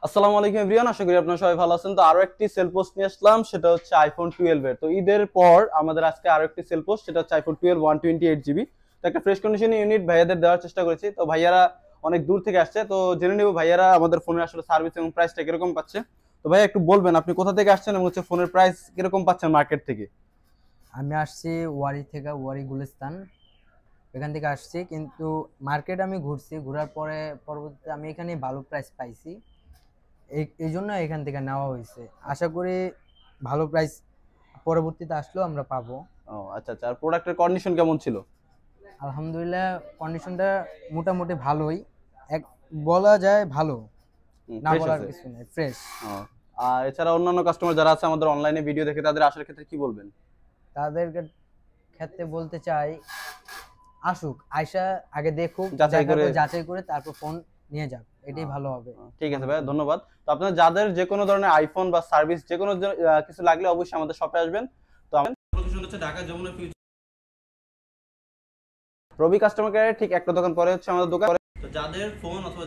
আসসালামু আলাইকুম এভরিওয়ান, আশা করি আপনারা সবাই ভালো আছেন। তো আরো একটি সেল পোস্ট নিয়ে আসলাম, সেটা হচ্ছে আইফোন 12 এর। তো ঈদের পর আমাদের আজকে আরো একটি সেল পোস্ট, সেটা হচ্ছে আইফোন 12 128 জিবি। তো একটা ফ্রেশ কন্ডিশনে ইউনিট ভাইয়াদের দেওয়ার চেষ্টা করেছি। তো ভাইয়ারা অনেক দূর থেকে আসছে, তো জেনে নেব ভাইয়ারা আমাদের ফোনের আসলে সার্ভিস এবং প্রাইসটা কিরকম পাচ্ছে। তো ভাইয়া একটু বলবেন আপনি কোথা থেকে আসছেন এবং হচ্ছে ফোনের প্রাইস কিরকম পাচ্ছেন মার্কেট থেকে। আমি আসছি ওয়ারি থেকে, ওয়ারি গুলিস্তান। এখান থেকে আসছি, কিন্তু মার্কেট আমি ঘুরছি, ঘোরার পরে পরবর্তীতে আমি এখানে ভালো প্রাইস পাইছি। এই জন্য এখান থেকে নেওয়া হয়েছে। আশা করি ভালো প্রাইস পরবর্তীতে আসলেও আমরা পাবো। ও আচ্ছা আচ্ছা, আর প্রোডাক্টের কন্ডিশন কেমন ছিল? আলহামদুলিল্লাহ, কন্ডিশনটা মোটামুটি ভালোই, এক বলা যায় ভালো, না ফ্রেশ বলার আছে। কিছু নেই, ফ্রেশ। ও, আর এছাড়া অন্যান্য কাস্টমার যারা আছে আমাদের অনলাইনে ভিডিও দেখে, তাদের আসার ক্ষেত্রে কি বলবেন? তাদের ক্ষেত্রে বলতে চাই, আসুক, আয়সা আগে দেখুক, যাচাই দেখার করে। পর যাচাই করে তারপর ফোন নিয়ে যাক, এটাই আহ, ভালো হবে ঠিক আছে মনে ভাই, করি। ধন্যবাদ। তো আপনার যাদের যে কোনো ধরনের আইফোন বা সার্ভিস যে কোনো কিছু লাগলে অবশ্যই আমাদের শপে আসবেন। তো আমাদের লোকেশন হচ্ছে ঢাকা যমুনা ফিউচার রবি কাস্টমার কেয়ারের ঠিক একটা দোকান পরে হচ্ছে আমাদের দোকান। তো যাদের ফোন অথবা